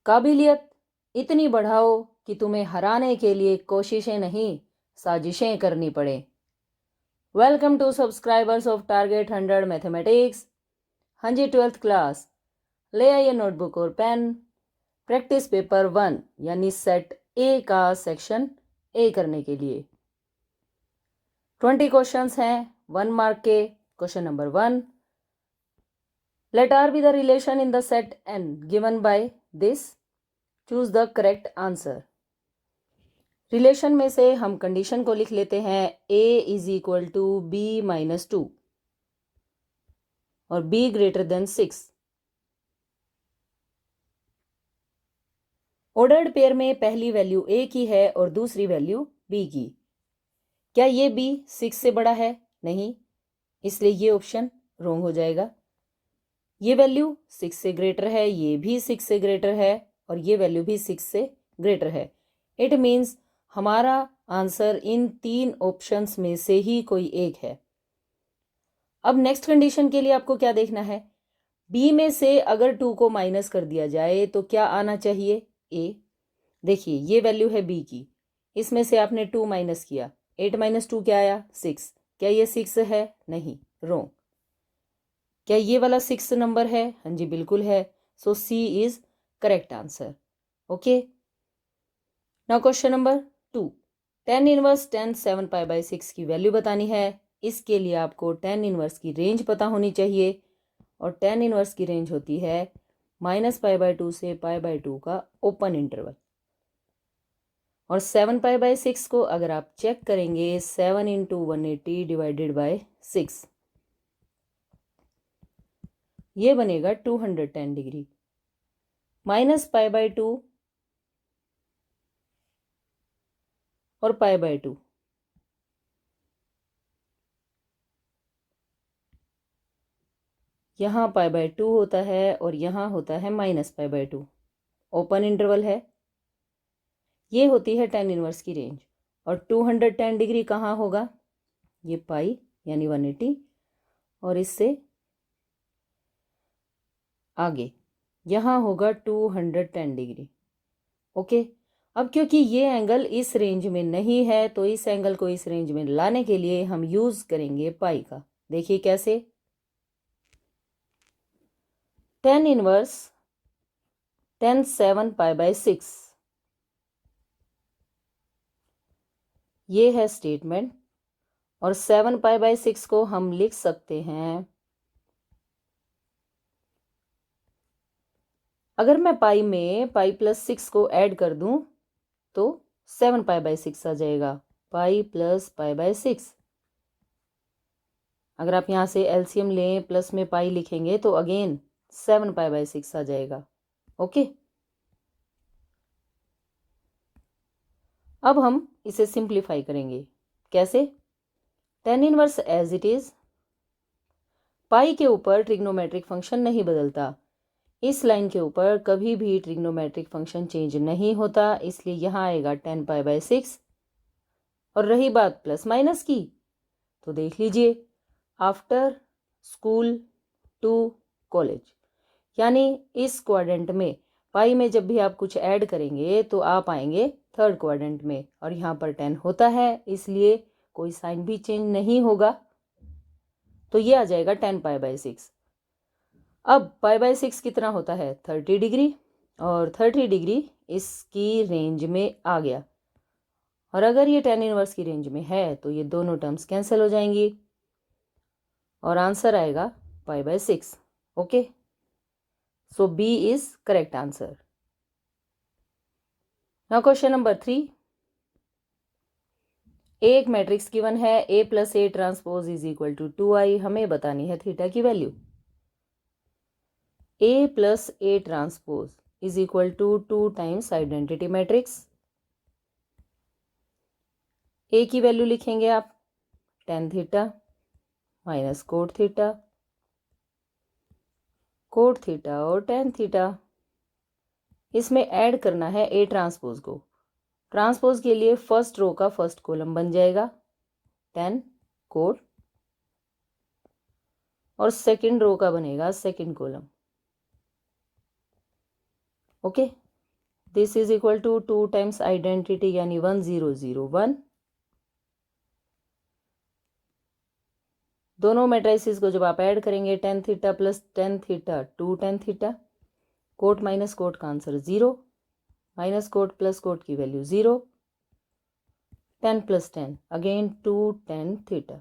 काबिलियत इतनी बढ़ाओ कि तुम्हें हराने के लिए कोशिशें नहीं साजिशें करनी पड़े। Welcome to subscribers of target 100 mathematics. हाँ जी, 12th क्लास, ले आइए नोटबुक और पेन। प्रैक्टिस पेपर 1 यानी सेट ए का सेक्शन ए करने के लिए 20 क्वेश्चंस हैं 1 मार्क के। Question number 1, let R be the relation in the set N given by this, choose the correct answer. Relation में से हम कंडीशन को लिख लेते हैं a is equal to b minus 2 और b greater than 6। Ordered pair में पहली वैल्यू a की है और दूसरी वैल्यू b की। क्या ये b 6 से बड़ा है? नहीं, इसलिए ये ऑप्शन रॉन्ग हो जाएगा। ये वैल्यू 6 से ग्रेटर है, ये भी 6 से ग्रेटर है और ये वैल्यू भी 6 से ग्रेटर है। इट मीन्स हमारा आंसर इन 3 ऑप्शंस में से ही कोई एक है। अब नेक्स्ट कंडीशन के लिए आपको क्या देखना है? बी में से अगर 2 को माइनस कर दिया जाए तो क्या आना चाहिए? ए। देखिए, ये वैल्यू है बी की, इसमें से आपने 2 माइनस किया, 8 माइनस 2 क्या आया? 6। क्या ये 6 है? नहीं, रॉन्ग। क्या ये वाला 6 नंबर है? हाँ जी, बिल्कुल है। So C is correct answer. Okay, now question number 2, tan inverse tan 7 pi by 6 की वैल्यू बतानी है। इसके लिए आपको tan इनवर्स की रेंज पता होनी चाहिए और tan इनवर्स की रेंज होती है -π/2 से π/2 का ओपन इंटरवल। और 7 पाई बाई 6 को अगर आप चेक करेंगे 7 इंटू 180 डिवाइडेड बाई 6, ये बनेगा 210 डिग्री। -π/2 और π/2, यहाँ π/2 होता है और यहाँ होता है -π/2। ओपन इंटरवल है, ये होती है tan इनवर्स की रेंज। और 210 डिग्री कहाँ होगा? ये पाई यानी 180 और इससे आगे यहाँ होगा 210 डिग्री। ओके, अब क्योंकि ये एंगल इस रेंज में नहीं है तो इस एंगल को इस रेंज में लाने के लिए हम यूज करेंगे पाई का। देखिए कैसे। tan inverse tan 7 pi by 6, ये है स्टेटमेंट। और 7 पाई बाई 6 को हम लिख सकते हैं, अगर मैं पाई में पाई प्लस 6 को ऐड कर दूं तो 7 पाई बाई 6 आ जाएगा। पाई प्लस पाई बाई 6, अगर आप यहाँ से एलसीएम लें प्लस में पाई लिखेंगे तो अगेन 7 पाई बाई 6 आ जाएगा। ओके, अब हम इसे सिंप्लीफाई करेंगे। कैसे? tan inverse as it is, pi के ऊपर ट्रिग्नोमेट्रिक फंक्शन नहीं बदलता, इस लाइन के ऊपर कभी भी ट्रिग्नोमेट्रिक फंक्शन चेंज नहीं होता, इसलिए यहाँ आएगा 10 पाई बाई 6। और रही बात प्लस माइनस की, तो देख लीजिए, आफ्टर स्कूल टू कॉलेज, यानी इस क्वाड्रेंट में पाई में जब भी आप कुछ ऐड करेंगे तो आप आएंगे थर्ड क्वाड्रेंट में और यहाँ पर 10 होता है, इसलिए कोई साइन भी चेंज नहीं होगा, तो ये आ जाएगा 10 पाई बाई 6। अब पाई बाई 6 कितना होता है? 30 डिग्री, और 30 डिग्री इसकी रेंज में आ गया। और अगर ये tan इनवर्स की रेंज में है तो ये दोनों टर्म्स कैंसिल हो जाएंगी और आंसर आएगा pi by 6। Okay, so B is correct answer. Now question number 3, एक मैट्रिक्स गिवन है A plus A transpose is equal to 2i, हमें बतानी है थीटा की value. A plus A transpose is equal to 2 times identity matrix. A की value लिखेंगे आप tan theta minus cot theta, cot theta और tan theta. इसमें add करना है A ट्रांसपोज को। ट्रांसपोज के लिए फर्स्ट रो का फर्स्ट कॉलम बन जाएगा tan कोट और सेकंड रो का बनेगा second column. Okay, this is equal to 2 times identity यानी 1 0 0 1। दोनों मैट्रिसेस को जब आप ऐड करेंगे tan theta plus tan theta 2 tan theta, cot minus cot का answer 0, minus cot plus cot की value 0, tan plus tan again 2 tan theta,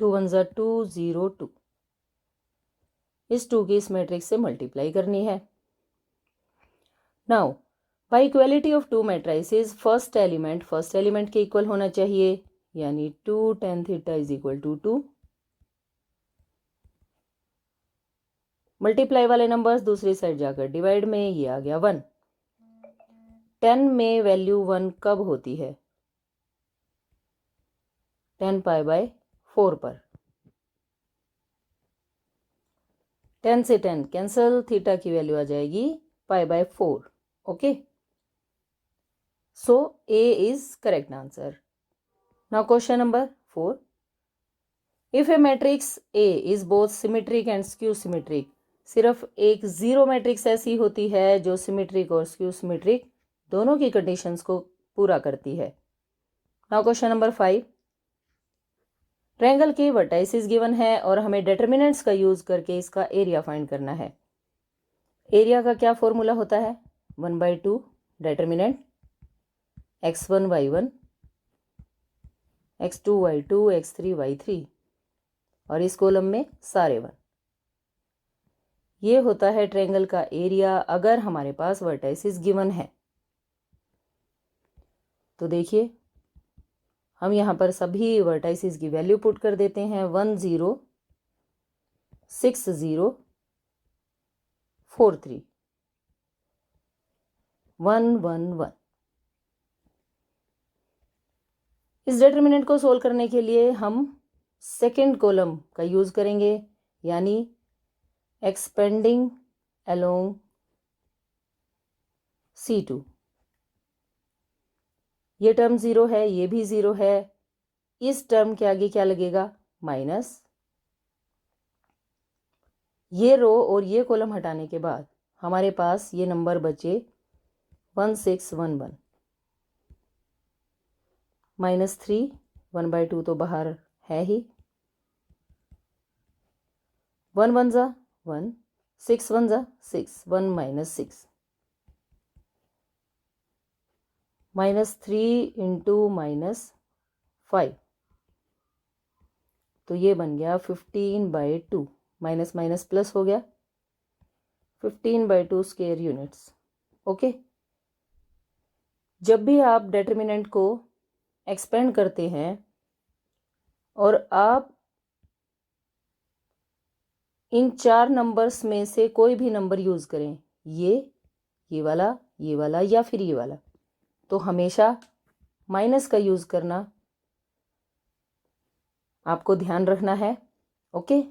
2 1 ज़ा 2 0 2। इस 2 की इस मैट्रिक्स से मल्टीप्लाई करनी है। Now by equality of 2 matrices first element के इक्वल होना चाहिए, यानी 2 tan थीटा इज इक्वल टू 2। मल्टीप्लाई वाले नंबर्स दूसरी साइड जाकर डिवाइड में, ये आ गया 1। 10 में वैल्यू 1 कब होती है? 10 पाई बाय 4 पर। 10 से 10 कैंसल, थीटा की वैल्यू आ जाएगी pi by 4। Okay, so A is correct answer. Now question number 4, if A matrix A is both symmetric and skew symmetric, सिर्फ एक जीरो मैट्रिक्स ऐसी होती है जो सिमेट्रिक और स्क्यू सिमेट्रिक दोनों की कंडीशंस को पूरा करती है। नाउ क्वेश्चन नंबर 5, ट्रायंगल के वर्टाइसिस गिवन है और हमें डिटर्मिनेंट्स का यूज करके इसका एरिया फाइंड करना है। एरिया का क्या फॉर्मूला होता है? 1/2 determinant x1 y1 x2 y2 x3 y3 और इस कॉलम में सारे 1। ये होता है ट्रायंगल का एरिया अगर हमारे पास वर्टाइसिस गिवन है। तो देखिए हम यहाँ पर सभी वर्टाइसिस की वैल्यू पुट कर देते हैं। 1 0 6 0 4 3 1 1 1। इस डिटर्मिनेंट को सोल्व करने के लिए हम सेकेंड कॉलम का यूज करेंगे, यानी एक्सपेंडिंग अलोंग C2। ये टर्म 0 है, ये भी 0 है, इस टर्म के आगे क्या लगेगा? माइनस। ये रो और ये कॉलम हटाने के बाद हमारे पास ये नंबर बचे 1 6 1 1 -3 1/2 तो बाहर है ही, 1 1 ज़ा 1 6 1 ज़ा 6 1 -6 -3 इंटू -5 तो ये बन गया 15/2, माइनस माइनस प्लस हो गया 15/2 स्क्वायर यूनिट्स। ओके, जब भी आप डिटर्मिनेंट को एक्सपेंड करते हैं और आप इन 4 नंबर्स में से कोई भी नंबर यूज करें, ये वाला या फिर ये वाला, तो हमेशा माइनस का यूज करना आपको ध्यान रखना है। ओके,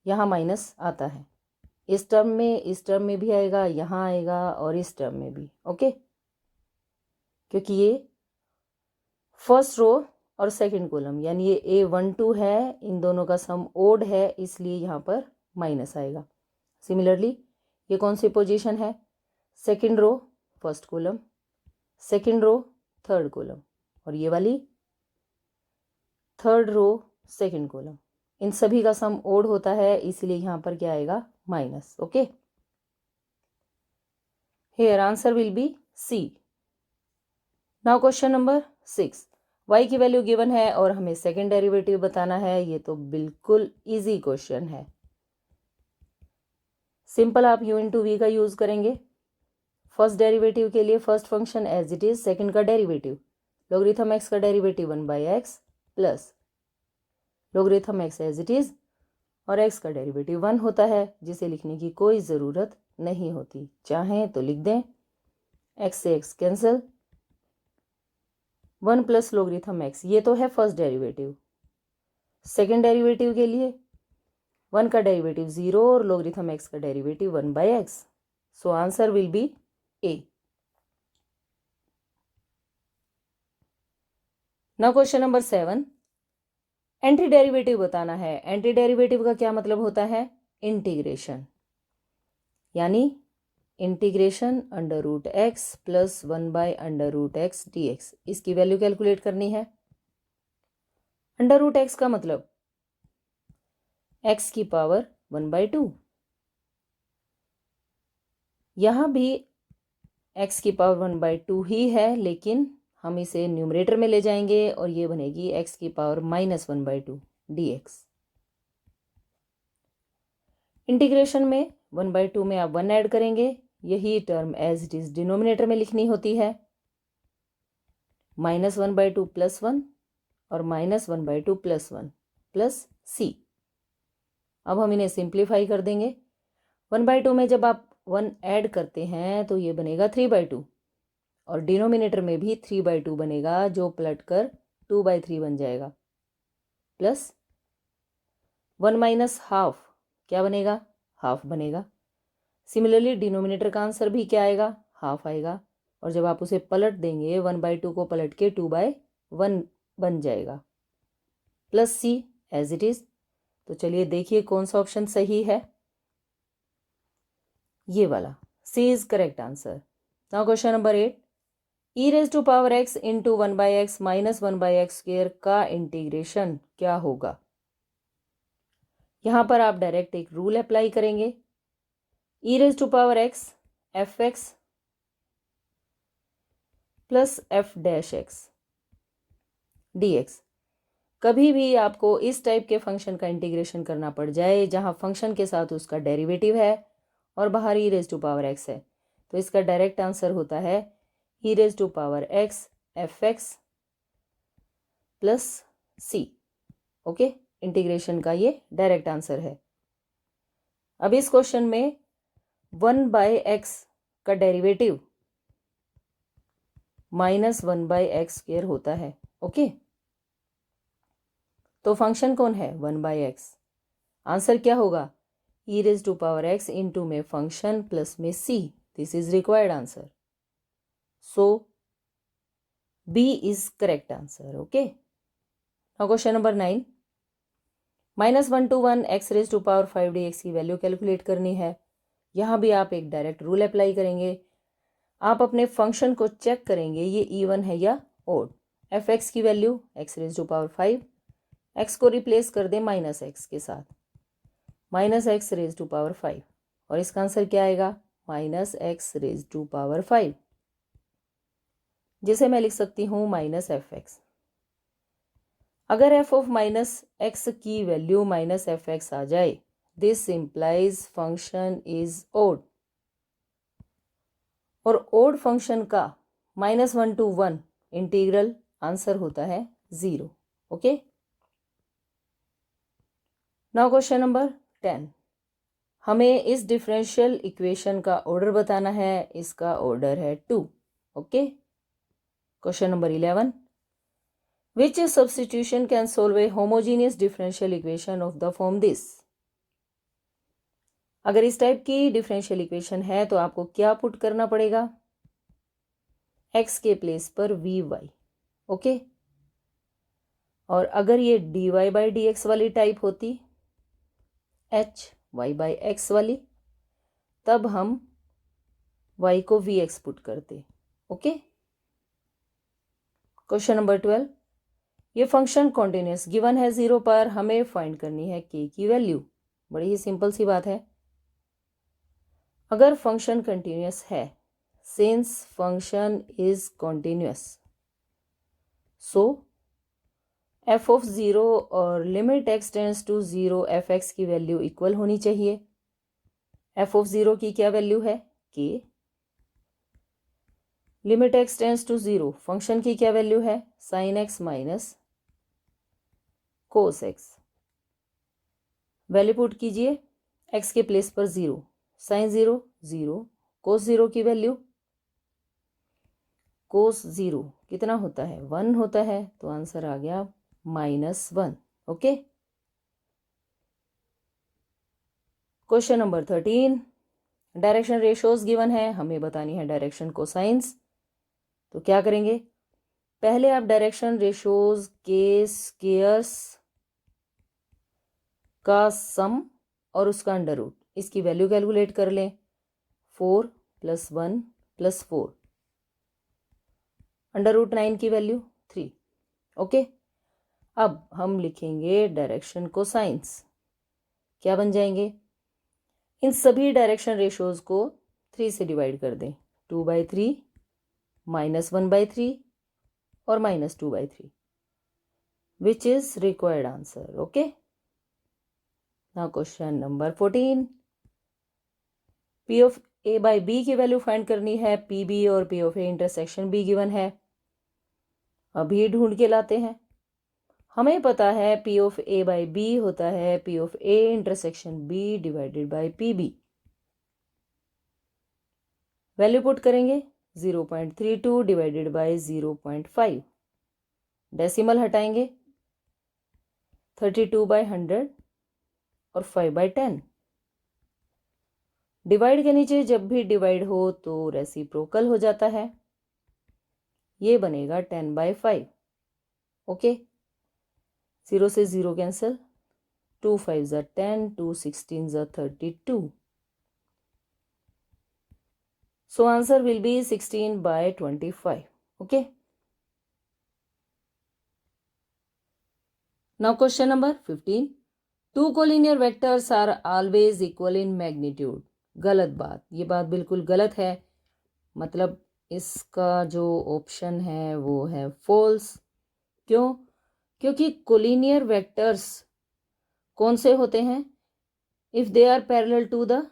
यहाँ माइनस आता है, इस टर्म में भी आएगा, यहाँ आएगा और इस टर्म में भी। ओके, क्योंकि ये फर्स्ट रो और सेकंड कॉलम यानी ये A12 है, इन दोनों का सम ओड है, इसलिए यहाँ पर माइनस आएगा। सिमिलरली ये कौन सी पोजीशन है? Second row first column, second row third column, और ये वाली थर्ड रो सेकंड कॉलम। इन सभी का सम ओड होता है, इसलिए यहाँ पर क्या आएगा? Minus. Okay, here answer will be C। Now question number 6, y की वैल्यू गिवन है और हमें सेकंड डेरिवेटिव बताना है। ये तो बिल्कुल इजी क्वेश्चन है। सिंपल आप u इंटू वी का यूज करेंगे। फर्स्ट डेरिवेटिव के लिए first function as it is, second का डेरिवेटिव लोगरिथम x का derivative 1/x plus logarithm x as it is, और x का डेरिवेटिव 1 होता है, जिसे लिखने की कोई ज़रूरत नहीं होती। चाहें तो लिख दें, x से x cancel, 1 plus logarithm x, ये तो है फर्स्ट डेरिवेटिव। सेकेंड डेरिवेटिव के लिए 1 का डेरिवेटिव 0 और लोगरिथम x का derivative 1/x, so answer will be A। Now question number 7, anti derivative बताना है। एंटी डेरिवेटिव का क्या मतलब होता है? इंटीग्रेशन, यानी integration under root x plus 1/√x dx, इसकी वैल्यू कैलकुलेट करनी है। अंडर रूट एक्स का मतलब x की पावर 1/2, यहाँ भी x की पावर 1/2 ही है, लेकिन हम इसे न्यूमरेटर में ले जाएंगे और ये बनेगी x की पावर -1/2 dx। इंटीग्रेशन में 1/2 में आप 1 ऐड करेंगे, यही term as it is denominator में लिखनी होती है। -1/2 + 1 और -1/2 + 1 प्लस c। अब हम इन्हें सिंप्लीफाई कर देंगे। 1/2 में जब आप 1 ऐड करते हैं तो ये बनेगा 3/2 और डिनोमिनेटर में भी 3/2 बनेगा, जो पलट कर 2/3 बन जाएगा, प्लस 1 - ½ क्या बनेगा, हाफ बनेगा। सिमिलरली डिनोमिनेटर का आंसर भी क्या आएगा, हाफ आएगा, और जब आप उसे पलट देंगे 1/2 को पलट के 2/1 बन जाएगा, plus c as it is. तो चलिए देखिए कौन सा ऑप्शन सही है, ये वाला, c is correct answer. Now question number 8, e⁻x into 1/x minus 1/x² का इंटीग्रेशन क्या होगा। यहां पर आप डायरेक्ट एक रूल अप्लाई करेंगे, e⁻x fx plus f' dx। कभी भी आपको इस टाइप के फंक्शन का इंटीग्रेशन करना पड़ जाए जहां फंक्शन के साथ उसका डेरिवेटिव है और बाहर e⁻x है, तो इसका डायरेक्ट आंसर होता है e⁻x fx plus c। Okay, integration का ये डायरेक्ट आंसर है। अब इस क्वेश्चन में 1/x का डेरिवेटिव -1/x² होता है। ओके, तो फंक्शन कौन है, 1/x। आंसर क्या होगा, e⁻x इंटू में फंक्शन प्लस में c। This is required answer, so b is correct answer. Okay, now question number 9, -1 to 1 x⁻5 dx की वैल्यू कैलकुलेट करनी है। यहाँ भी आप एक डायरेक्ट रूल अप्लाई करेंगे। आप अपने फंक्शन को चेक करेंगे ये इवन है या ओड। fx की वैल्यू x⁻5, x को रिप्लेस कर दें -x के साथ, -x⁻5, और इसका आंसर क्या आएगा, -x⁻5, जिसे मैं लिख सकती हूँ -fx। अगर f ऑफ -x की वैल्यू -fx आ जाए, this implies function is odd, और ओड फंक्शन का -1 to 1 इंटीग्रल आंसर होता है 0। ओके, नाउ क्वेश्चन नंबर 10, हमें इस डिफरेंशियल इक्वेशन का ऑर्डर बताना है। इसका ऑर्डर है 2। Okay, question number 11, which substitution can solve A homogeneous differential equation of the form this. अगर इस टाइप की डिफरेंशियल इक्वेशन है तो आपको क्या पुट करना पड़ेगा, x के प्लेस पर vy। ओके, और अगर ये dy/dx वाली टाइप होती, hy/x वाली, तब हम y को vx पुट करते। ओके, क्वेश्चन नंबर 12, ये फंक्शन कॉन्टिन्यूस गिवन है 0 पर, हमें फाइंड करनी है k की वैल्यू। बड़ी ही सिंपल सी बात है। अगर फंक्शन कंटिन्यूस है, since function is continuous, so f of 0 और limit x tends to 0 fx की वैल्यू इक्वल होनी चाहिए। f ऑफ 0 की क्या वैल्यू है, k। Limit x tends to 0 function की क्या वैल्यू है, sin x minus cos x। Value put कीजिए, x के प्लेस पर 0, sin 0 0, cos 0 की वैल्यू, cos 0 कितना होता है, 1 होता है, तो आंसर आ गया -1। Okay, question number 13, direction ratios given है, हमें बतानी है डायरेक्शन कोसाइंस। तो क्या करेंगे, पहले आप डायरेक्शन रेशोज के स्क्वायर्स का सम और उसका अंडर रूट, इसकी वैल्यू कैलकुलेट कर लें। 4 प्लस 1 प्लस 4, √9 की वैल्यू 3। ओके, अब हम लिखेंगे डायरेक्शन कोसाइंस। क्या बन जाएंगे? इन सभी डायरेक्शन रेशोज को 3 से डिवाइड कर दें। 2/3, -1/3 और -2/3, which is required answer. Okay, now question number 14. P of A by B की वैल्यू फाइंड करनी है। PB और P of A intersection B given है। अभी ढूंढ के लाते हैं। हमें पता है P of A by B होता है P of A intersection B divided by PB। Value put करेंगे 0.32 डिवाइडेड बाय 0.5, डेसिमल हटाएंगे 32/100 और 5/10। डिवाइड के नीचे जब भी डिवाइड हो तो रेसिप्रोकल हो जाता है। ये बनेगा 10/5। ओके, 0 से 0 cancel, 2 5s are 10, 2 16s are 32. So answer will be 16/25. Okay. Now question number 15. Two collinear vectors are always equal in magnitude. गलत बात, ये बात बिल्कुल गलत है। मतलब इसका जो ऑप्शन है वो है फॉल्स। क्यों? क्योंकि कोलिनियर वेक्टर्स कौन से होते हैं? If they are parallel to the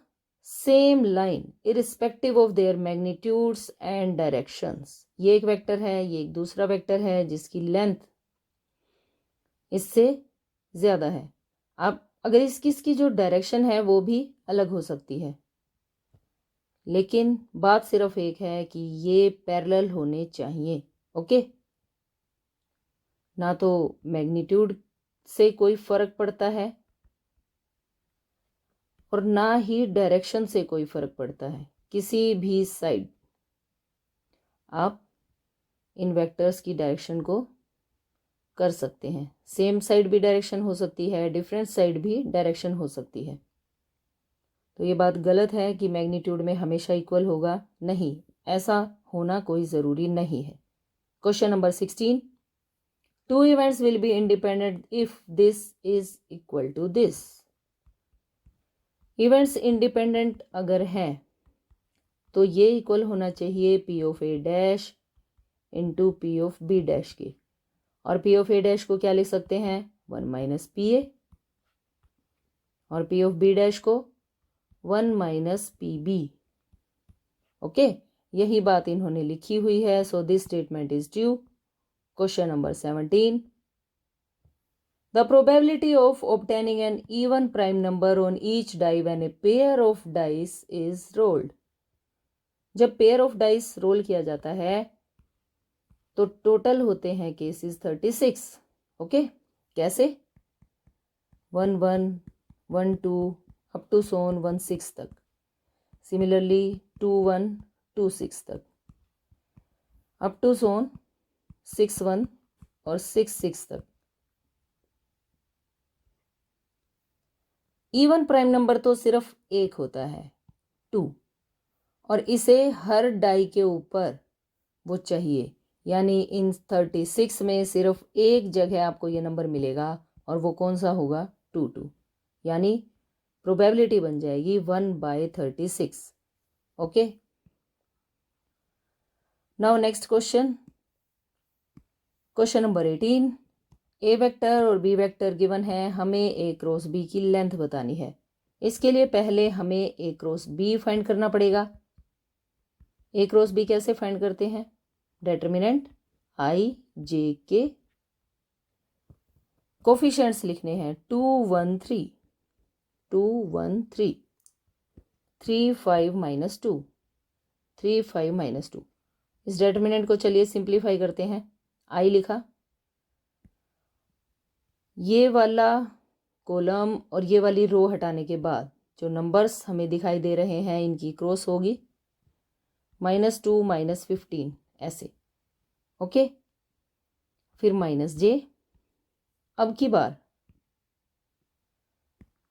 same line irrespective of their magnitudes and directions. ये एक वेक्टर है, ये एक दूसरा वेक्टर है जिसकी लेंथ इससे ज्यादा है। अब अगर इसकी जो डायरेक्शन है वो भी अलग हो सकती है, लेकिन बात सिर्फ एक है कि ये पैरेलल होने चाहिए। ओके, ना तो मैग्नीट्यूड से कोई फर्क पड़ता है और ना ही डायरेक्शन से कोई फर्क पड़ता है। किसी भी साइड आप इन वेक्टर्स की डायरेक्शन को कर सकते हैं। सेम साइड भी डायरेक्शन हो सकती है, डिफरेंट साइड भी डायरेक्शन हो सकती है। तो ये बात गलत है कि मैग्नीट्यूड में हमेशा इक्वल होगा। नहीं, ऐसा होना कोई ज़रूरी नहीं है। Question number 16. Two events will be independent if this is equal to this. Events independent अगर हैं तो ये इक्वल होना चाहिए P of A dash into P of B dash के। और P of A डैश को क्या लिख सकते हैं? 1 - PA, और P of B डैश को 1 - PB। ओके, यही बात इन्होंने लिखी हुई है। So this statement is true. Question number 17. The probability of obtaining an even prime number on each die when a pair of dice is rolled. जब pair of dice role किया जाता है तो टोटल होते हैं केसेस 36। ओके, कैसे? 1 1 1 2 up to सोन 1 6 तक। Similarly 2 1 2 6 तक, अप टू सोन 6 1 और 6 6 तक। इवन प्राइम नंबर तो सिर्फ एक होता है, 2, और इसे हर डाई के ऊपर वो चाहिए। यानी इन 36 में सिर्फ एक जगह आपको ये नंबर मिलेगा और वो कौन सा होगा? 2 2। यानी प्रोबेबिलिटी बन जाएगी 1/36। Okay, now next question, question number 18. ए वेक्टर और बी वेक्टर गिवन है। हमें ए क्रॉस बी की लेंथ बतानी है। इसके लिए पहले हमें ए क्रॉस बी फाइंड करना पड़ेगा। ए क्रॉस बी कैसे फाइंड करते हैं? डिटर्मिनेंट आई जे के, कोफिशिएंट्स लिखने हैं 2 1 3 2 1 3 3 5 - 2 3 5 - 2। इस डिटर्मिनेंट को चलिए सिंप्लीफाई करते हैं। आई लिखा, ये वाला कॉलम और ये वाली रो हटाने के बाद जो नंबर्स हमें दिखाई दे रहे हैं इनकी क्रॉस होगी -2 -15 ऐसे। ओके, फिर -j। अब की बार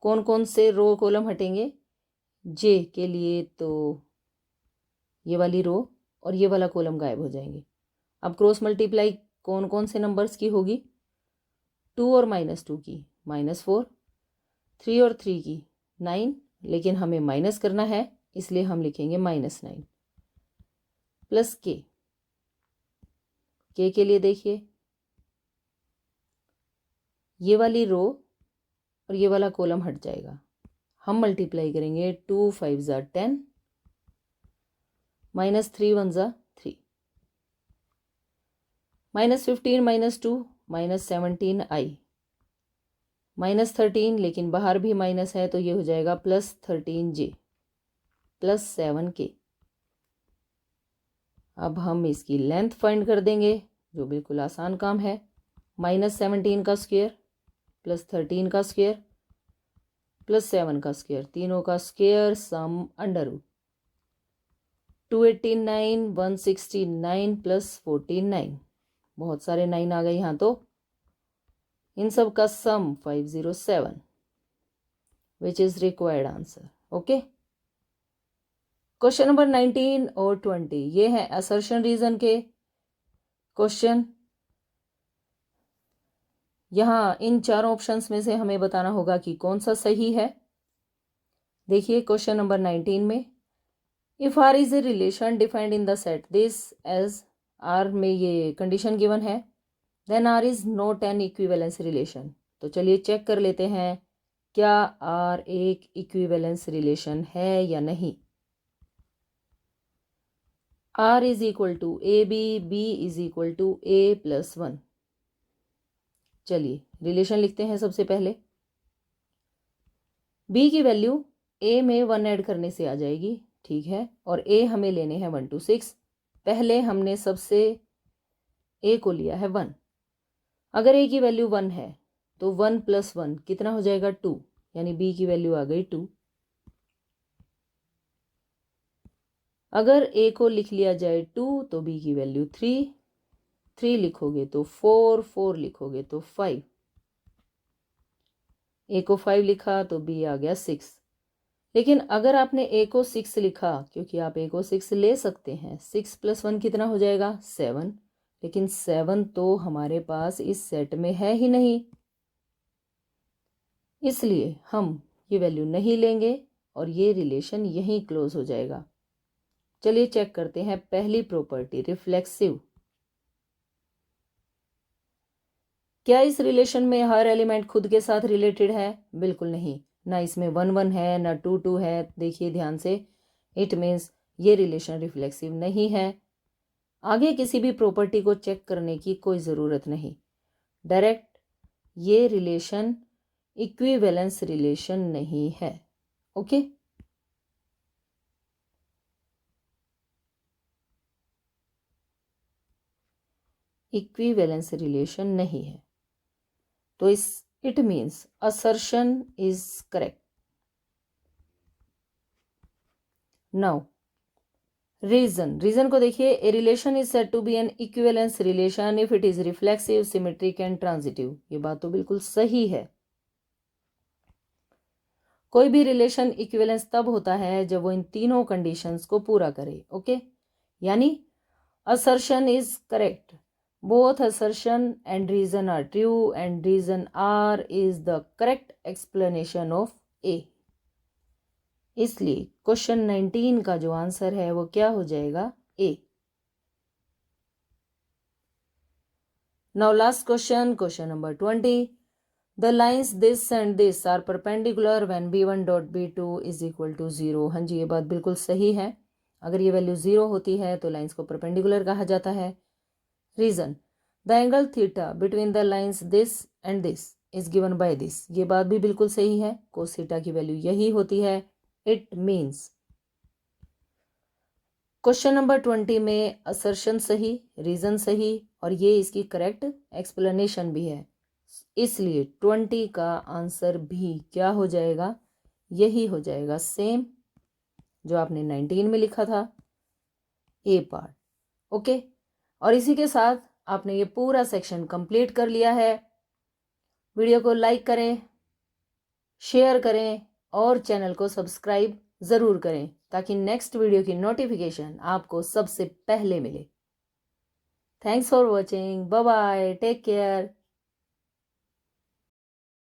कौन कौन से रो कॉलम हटेंगे? जे के लिए तो ये वाली रो और ये वाला कॉलम गायब हो जाएंगे। अब क्रॉस मल्टीप्लाई कौन कौन से नंबर्स की होगी? 2 और -2 की -4, 3 और 3 की 9, लेकिन हमें माइनस करना है इसलिए हम लिखेंगे -9 प्लस के के लिए देखिए ये वाली रो और ये वाला कॉलम हट जाएगा। हम मल्टीप्लाई करेंगे 2 5 ज़ा 10, -3 1 ज़ा 3, -15 -2 -17 आई, -13, लेकिन बाहर भी माइनस है तो ये हो जाएगा +13 प्लस 7 अब हम इसकी लेंथ फाइंड कर देंगे जो बिल्कुल आसान काम है। -17 का स्क्वायर प्लस 13 का स्क्वायर प्लस 7 का स्क्वायर, तीनों का स्क्वायर सम √ 289 169 प्लस 49, बहुत सारे 9 आ गए यहाँ तो। इन सब का सम 507 which is required answer. Okay, question number 19 और 20 ये है असर्शन रीजन के क्वेश्चन। यहाँ इन चारों ऑप्शंस में से हमें बताना होगा कि कौन सा सही है। देखिए क्वेश्चन नंबर 19 में, if R is a relation defined in the set this as, R में ये कंडीशन गिवन है, then R is not an equivalence relation. तो चलिए चेक कर लेते हैं क्या आर एक इक्विवेलेंस रिलेशन है या नहीं। R is equal to a b is equal to a+1। चलिए रिलेशन लिखते हैं। सबसे पहले b की वैल्यू a में 1 ऐड करने से आ जाएगी, ठीक है, और a हमें लेने हैं 1 to 6। पहले हमने सबसे a को लिया है 1। अगर a की वैल्यू 1 है तो 1 + 1 कितना हो जाएगा 2, यानी b की वैल्यू आ गई 2। अगर a को लिख लिया जाए 2 तो b की वैल्यू 3, 3 लिखोगे तो 4, 4 लिखोगे तो 5, a को 5 लिखा तो b आ गया 6। लेकिन अगर आपने a को 6 लिखा, क्योंकि आप a को 6 ले सकते हैं, 6 + 1 कितना हो जाएगा 7, लेकिन 7 तो हमारे पास इस सेट में है ही नहीं, इसलिए हम ये वैल्यू नहीं लेंगे और ये रिलेशन यहीं क्लोज हो जाएगा। चलिए चेक करते हैं पहली प्रॉपर्टी, रिफ्लेक्सिव। क्या इस रिलेशन में हर एलिमेंट खुद के साथ रिलेटेड है? बिल्कुल नहीं, ना इसमें 1 1 है ना 2 2 है। देखिए ध्यान से, इट मीन्स ये रिलेशन रिफ्लेक्सिव नहीं है। आगे किसी भी प्रॉपर्टी को चेक करने की कोई ज़रूरत नहीं, डायरेक्ट ये रिलेशन इक्विवेलेंस रिलेशन नहीं है। ओके, इक्विवेलेंस रिलेशन नहीं है, तो it means assertion is correct. Now reason को देखिए, a relation is said to be an equivalence relation if it is reflexive, symmetric and transitive. ये बात तो बिल्कुल सही है। कोई भी रिलेशन इक्विवेलेंस तब होता है जब वो इन तीनों कंडीशंस को पूरा करे। ओके, यानी assertion is correct, both assertion and reason are true and reason R is the correct explanation of A। इसलिए क्वेश्चन 19 का जो आंसर है वो क्या हो जाएगा A। Now last question, question number 20, the lines this and this are perpendicular when b1 dot b2 is equal to 0। हाँ जी, ये बात बिल्कुल सही है। अगर ये वैल्यू 0 होती है तो लाइंस को परपेंडिकुलर कहा जाता है। Reason, the angle theta between the lines this and this is given by this. ये बात भी बिल्कुल सही है, कोस थीटा की वैल्यू यही होती है। इट मीन्स क्वेश्चन नंबर 20 में असर्शन सही, रीजन सही और ये इसकी करेक्ट एक्सप्लेनेशन भी है, इसलिए 20 का आंसर भी क्या हो जाएगा, यही हो जाएगा, सेम जो आपने 19 में लिखा था, ए पार्ट। ओके, और इसी के साथ आपने ये पूरा सेक्शन कंप्लीट कर लिया है। वीडियो को लाइक करें, शेयर करें और चैनल को सब्सक्राइब ज़रूर करें ताकि नेक्स्ट वीडियो की नोटिफिकेशन आपको सबसे पहले मिले। Thanks for watching, bye bye, take care.